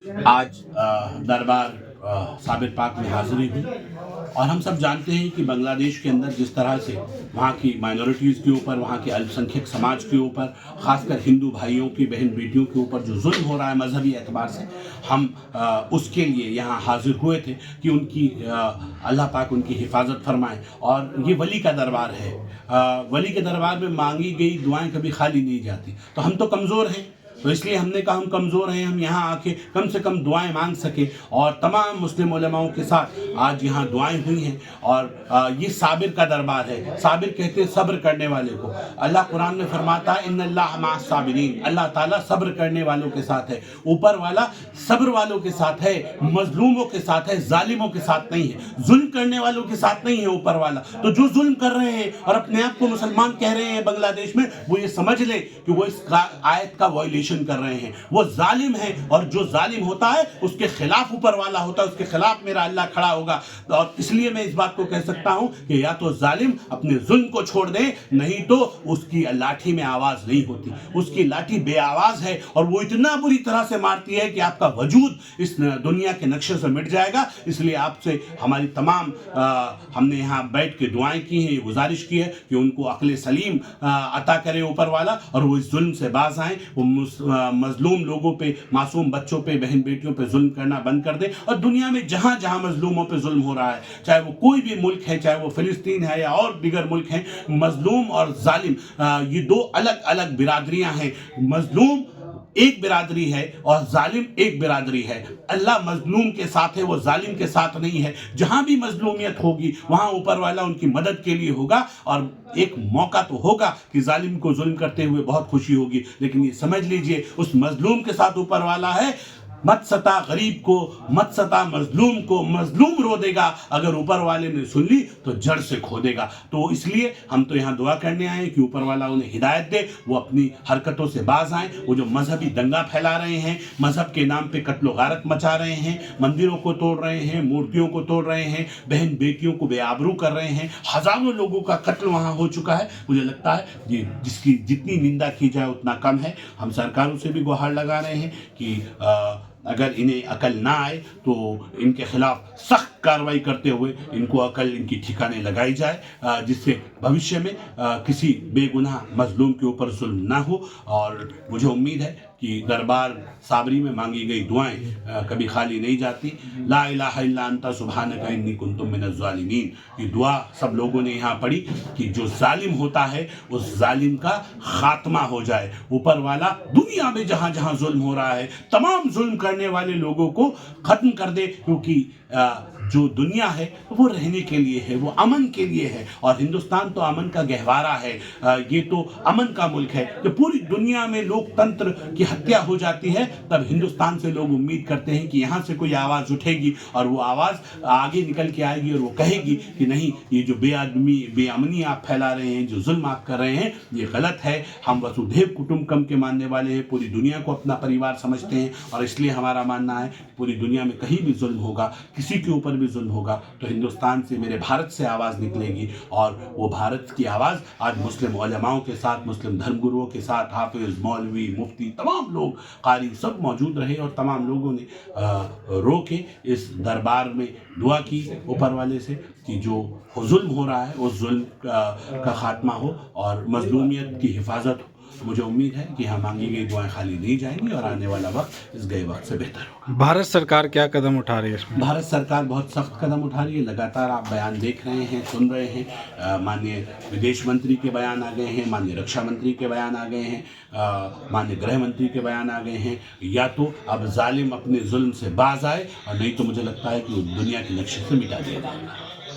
आज दरबार साबिर पाक में हाजिरी हुई और हम सब जानते हैं कि बांग्लादेश के अंदर जिस तरह से वहाँ की माइनॉरिटीज़ के ऊपर, वहाँ के अल्पसंख्यक समाज के ऊपर, ख़ासकर हिंदू भाइयों की, बहन बेटियों के ऊपर जो जुल्म हो रहा है मजहबी एतबार से, हम उसके लिए यहाँ हाजिर हुए थे कि उनकी अल्लाह पाक उनकी हिफाजत फरमाए। और ये वली का दरबार है, वली के दरबार में मांगी गई दुआएं कभी खाली नहीं जाती। तो हम तो कमज़ोर हैं, तो इसलिए हमने कहा हम कमज़ोर हैं, हम यहाँ आके कम से कम दुआएं मांग सके। और तमाम मुस्लिम उलमाओं के साथ आज यहाँ दुआएं हुई हैं। और ये साबिर का दरबार है। साबिर कहते हैं सब्र करने वाले को। अल्लाह कुरान में फरमाता है इन्नल्लाह मअस साबिरीन, अल्लाह ताला सब्र करने वालों के साथ है। ऊपर वाला सब्र वालों के साथ है, मजलूमों के साथ है, जालिमों के साथ नहीं है, जुल्म करने वालों के साथ नहीं है ऊपर वाला। तो जो जुल्म कर रहे हैं और अपने आप को मुसलमान कह रहे हैं बांग्लादेश में, वो ये समझ ले कि वो इस आयत का वायलेशन कर रहे हैं, वो जालिम है। और जो जालिम होता है उसके खिलाफ ऊपर वाला होता है, उसके खिलाफ मेरा अल्लाह खड़ा होगा। और इसलिए मैं इस बात को कह सकता हूं कि या तो जालिम अपने जुल्म को छोड़ दे, नहीं तो उसकी लाठी में आवाज नहीं होती, उसकी लाठी बेआवाज है और वो इतना बुरी तरह से मारती है कि आपका वजूद इस दुनिया के नक्शे से मिट जाएगा। इसलिए आपसे हमारी तमाम हमने यहाँ बैठ के दुआएं की हैं, ये गुजारिश की है कि उनको अक्ल सलीम अता करे ऊपर वाला और वो इस जुल्म से बाज आए, वो मजलूम लोगों पे, मासूम बच्चों पे, बहन बेटियों पे जुल्म करना बंद कर दे। और दुनिया में जहां जहां मजलूमों पे जुल्म हो रहा है, चाहे वो कोई भी मुल्क है, चाहे वो फिलिस्तीन है या और दीगर मुल्क हैं, मजलूम और जालिम ये दो अलग अलग बिरादरियां हैं। मजलूम एक बिरादरी है और जालिम एक बिरादरी है। अल्लाह मजलूम के साथ है, वो जालिम के साथ नहीं है। जहां भी मजलूमियत होगी वहां ऊपर वाला उनकी मदद के लिए होगा। और एक मौका तो होगा कि जालिम को जुल्म करते हुए बहुत खुशी होगी, लेकिन ये समझ लीजिए उस मजलूम के साथ ऊपर वाला है। मत सता गरीब को, मत सता मजलूम को, मजलूम रो देगा, अगर ऊपर वाले ने सुन ली तो जड़ से खो देगा। तो इसलिए हम तो यहाँ दुआ करने आए कि ऊपर वाला उन्हें हिदायत दे, वो अपनी हरकतों से बाज आएं। वो जो मजहबी दंगा फैला रहे हैं, मजहब के नाम पे कत्लो गारत मचा रहे हैं, मंदिरों को तोड़ रहे हैं, मूर्तियों को तोड़ रहे हैं, बहन बेटियों को बेआबरू कर रहे हैं, हजारों लोगों का कत्ल वहाँ हो चुका है। मुझे लगता है ये जिसकी जितनी निंदा की जाए उतना कम है। हम सरकारों से भी गुहार लगा रहे हैं कि अगर इन्हें अकल ना आए तो इनके खिलाफ सख्त कार्रवाई करते हुए इनको अकल इनकी ठिकाने लगाई जाए, जिससे भविष्य में किसी बेगुनाह मजलूम के ऊपर जुल्म ना हो। और मुझे उम्मीद है कि दरबार साबरी में मांगी गई दुआएं कभी खाली नहीं जाती। ला इलाहा इल्ला अंता सुब्हानका इन्नी कुन्तु मिनज़ ज़ालिमीन, ये दुआ सब लोगों ने यहाँ पढ़ी कि जो जालिम होता है उस जालिम का खात्मा हो जाए। ऊपर वाला दुनिया में जहाँ जहाँ जुल्म हो रहा है तमाम जुल्म करने वाले लोगों को ख़त्म कर दे, क्योंकि जो दुनिया है वो रहने के लिए है, वो अमन के लिए है। और हिंदुस्तान तो अमन का गहवारा है, ये तो अमन का मुल्क है। जब पूरी दुनिया में लोकतंत्र की हत्या हो जाती है तब हिंदुस्तान से लोग उम्मीद करते हैं कि यहाँ से कोई आवाज़ उठेगी और वो आवाज़ आगे निकल के आएगी और वो कहेगी कि नहीं, ये जो बेअमनी आप फैला रहे हैं, जो जुल्म आप कर रहे हैं, ये गलत है। हम वसुधैव कुटुंबकम के मानने वाले हैं, पूरी दुनिया को अपना परिवार समझते हैं। और इसलिए हमारा मानना है पूरी दुनिया में कहीं भी जुल्म होगा, किसी के ऊपर भी जुल्म होगा, तो हिंदुस्तान से, मेरे भारत से आवाज़ निकलेगी। और वो भारत की आवाज़ आज मुस्लिम उलमाओं के साथ, मुस्लिम धर्मगुरुओं के साथ, हाफिज, मौलवी, मुफ्ती, तमाम लोग, कारी, सब मौजूद रहे और तमाम लोगों ने रो के इस दरबार में दुआ की ऊपर वाले से कि जो जुल्म हो रहा है उस जुल्म का खात्मा हो और मजलूमियत की हिफाजत हो। मुझे उम्मीद है कि यहाँ मांगी गई दुआएं खाली नहीं जाएंगी और आने वाला वक्त इस गए वक्त से बेहतर होगा। भारत सरकार क्या कदम उठा रही है इसमें? भारत सरकार बहुत सख्त कदम उठा रही है। लगातार आप बयान देख रहे हैं, सुन रहे हैं। माननीय विदेश मंत्री के बयान आ गए हैं, माननीय रक्षा मंत्री के बयान आ गए हैं, माननीय गृह मंत्री के बयान आ गए हैं। या तो अब जालिम अपने जुल्म से बाज आए और नहीं तो मुझे लगता है कि दुनिया के नक्शे से मिटा दिया जाएगा।